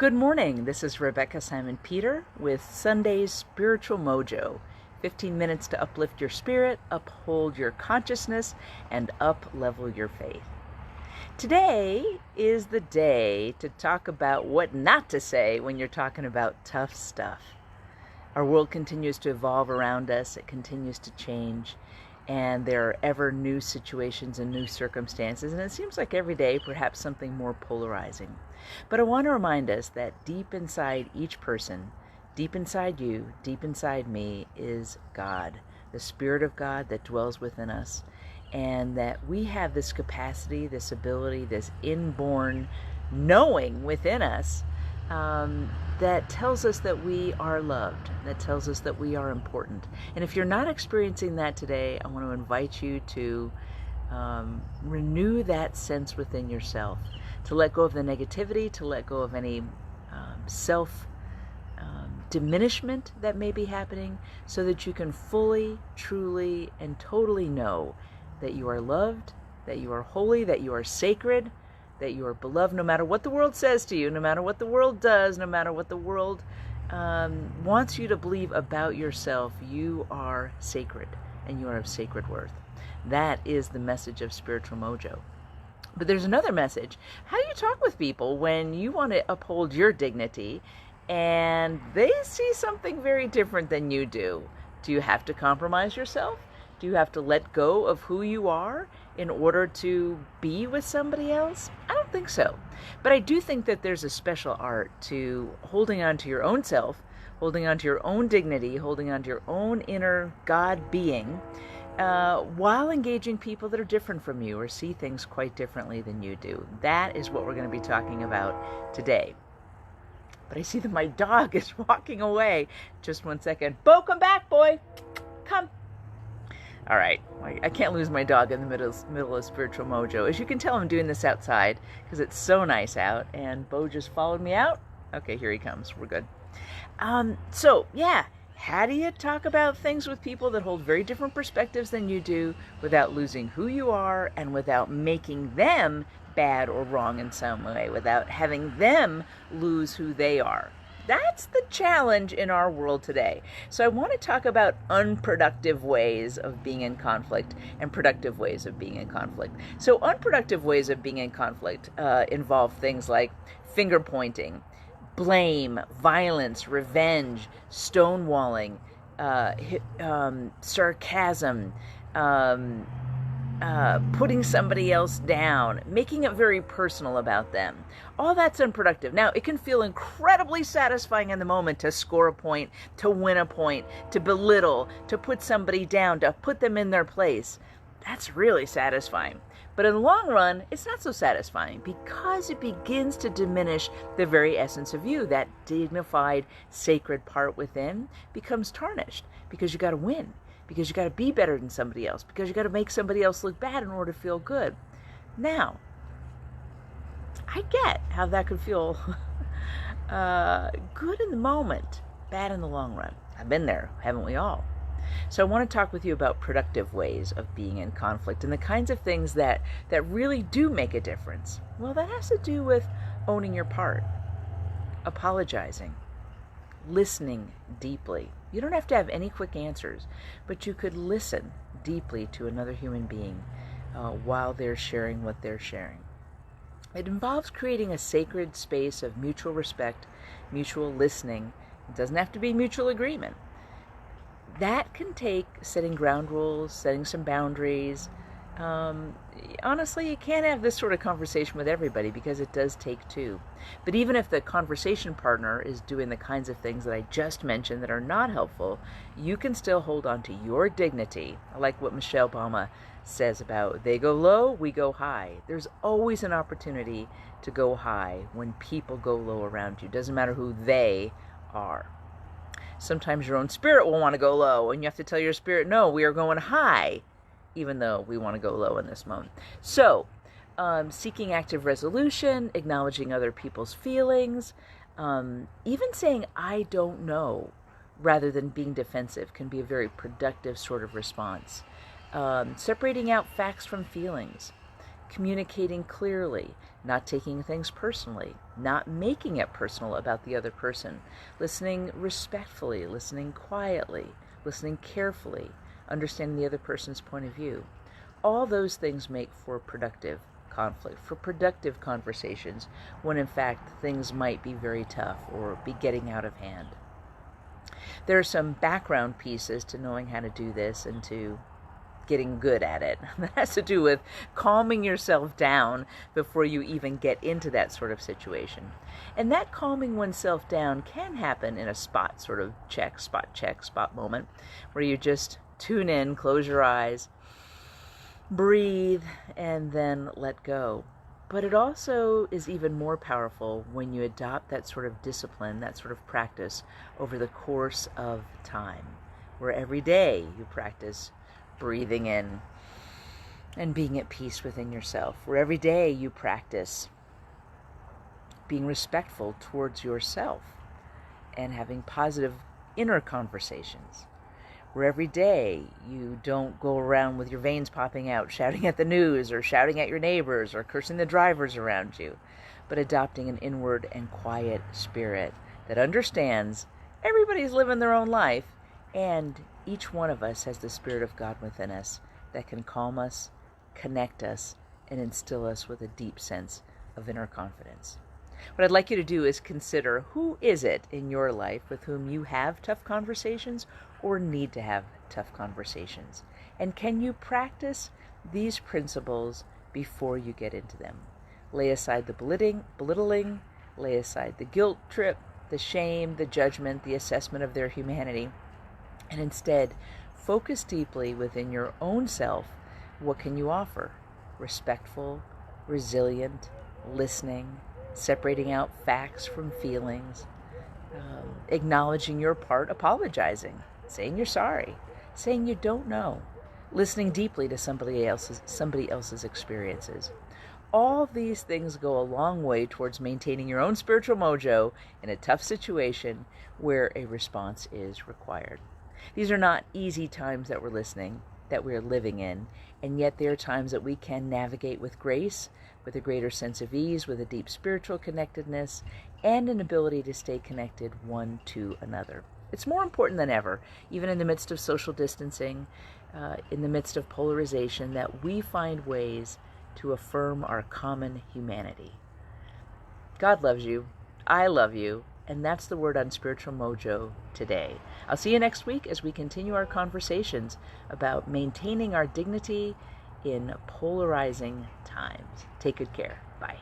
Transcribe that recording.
Good morning. This is Rebecca Simon Peter with Sunday's Spiritual Mojo. 15 minutes to uplift your spirit, uphold your consciousness, and up-level your faith. Today is the day to talk about what not to say when you're talking about tough stuff. Our world continues to evolve around us. It continues to change. And there are ever new situations and new circumstances, and it seems like every day perhaps something more polarizing. But I want to remind us that deep inside each person, deep inside you, deep inside me, is God, the Spirit of God that dwells within us, and that we have this capacity, this ability, this inborn knowing within us that tells us that we are loved, that tells us that we are important. And if you're not experiencing that today, I want to invite you to renew that sense within yourself, to let go of the negativity, to let go of any self diminishment that may be happening, so that you can fully, truly, and totally know that you are loved, that you are holy, that you are sacred, that you are beloved, no matter what the world says to you, no matter what the world does, no matter what the world wants you to believe about yourself. You are sacred, and you are of sacred worth. That is the message of Spiritual Mojo. But there's another message. How do you talk with people when you want to uphold your dignity and they see something very different than you do? Do you have to compromise yourself? Do you have to let go of who you are in order to be with somebody else? I don't think so. But I do think that there's a special art to holding on to your own self, holding on to your own dignity, holding on to your own inner God being, while engaging people that are different from you or see things quite differently than you do. That is what we're going to be talking about today. But I see that my dog is walking away. Just one second. Bo, come back, boy. Come. All right, I can't lose my dog in the middle of Spiritual Mojo. As you can tell, I'm doing this outside because it's so nice out, and Bo just followed me out. Okay, here he comes. We're good. So, how do you talk about things with people that hold very different perspectives than you do without losing who you are and without making them bad or wrong in some way, without having them lose who they are? That's the challenge in our world today. So I want to talk about unproductive ways of being in conflict and productive ways of being in conflict. So unproductive ways of being in conflict involve things like finger pointing, blame, violence, revenge, stonewalling, sarcasm, putting somebody else down, making it very personal about them. All that's unproductive. Now, it can feel incredibly satisfying in the moment to score a point, to win a point, to belittle, to put somebody down, to put them in their place. That's really satisfying. But in the long run, it's not so satisfying because it begins to diminish the very essence of you. That dignified, sacred part within becomes tarnished because you got to win, because you got to be better than somebody else, because you got to make somebody else look bad in order to feel good. Now, I get how that could feel good in the moment, bad in the long run. I've been there, haven't we all? So I want to talk with you about productive ways of being in conflict and the kinds of things that really do make a difference. Well, that has to do with owning your part, apologizing, listening deeply. You don't have to have any quick answers, but you could listen deeply to another human being while they're sharing what they're sharing. It involves creating a sacred space of mutual respect, mutual listening. It doesn't have to be mutual agreement. That can take setting ground rules, setting some boundaries. Honestly, you can't have this sort of conversation with everybody because it does take two. But even if the conversation partner is doing the kinds of things that I just mentioned that are not helpful, you can still hold on to your dignity. I like what Michelle Obama says about they go low, we go high. There's always an opportunity to go high when people go low around you. Doesn't matter who they are. Sometimes your own spirit will want to go low, and you have to tell your spirit, no, we are going high, even though we want to go low in this moment. So, seeking active resolution, acknowledging other people's feelings, even saying, I don't know, rather than being defensive can be a very productive sort of response. Separating out facts from feelings communicating clearly, not taking things personally, not making it personal about the other person, listening respectfully, listening quietly, listening carefully, understanding the other person's point of view. All those things make for productive conflict, for productive conversations, when in fact things might be very tough or be getting out of hand. There are some background pieces to knowing how to do this and to getting good at it. That has to do with calming yourself down before you even get into that sort of situation. And that calming oneself down can happen in a spot check, spot moment, where you just tune in, close your eyes, breathe, and then let go. But it also is even more powerful when you adopt that sort of discipline, that sort of practice over the course of time, where every day you practice breathing in and being at peace within yourself, where every day you practice being respectful towards yourself and having positive inner conversations, where every day you don't go around with your veins popping out, shouting at the news or shouting at your neighbors or cursing the drivers around you, but adopting an inward and quiet spirit that understands everybody's living their own life, and each one of us has the Spirit of God within us that can calm us, connect us, and instill us with a deep sense of inner confidence. What I'd like you to do is consider, who is it in your life with whom you have tough conversations or need to have tough conversations? And can you practice these principles before you get into them? Lay aside the belittling, lay aside the guilt trip, the shame, the judgment, the assessment of their humanity, and instead focus deeply within your own self. What can you offer? Respectful, resilient, listening, separating out facts from feelings, acknowledging your part, apologizing, saying you're sorry, saying you don't know, listening deeply to somebody else's experiences. All these things go a long way towards maintaining your own spiritual mojo in a tough situation where a response is required. These are not easy times that we're living in, and yet they are times that we can navigate with grace, with a greater sense of ease, with a deep spiritual connectedness, and an ability to stay connected one to another. It's more important than ever, even in the midst of social distancing, in the midst of polarization, that we find ways to affirm our common humanity. God loves you. I love you. And that's the word on Spiritual Mojo today. I'll see you next week as we continue our conversations about maintaining our dignity in polarizing times. Take good care. Bye.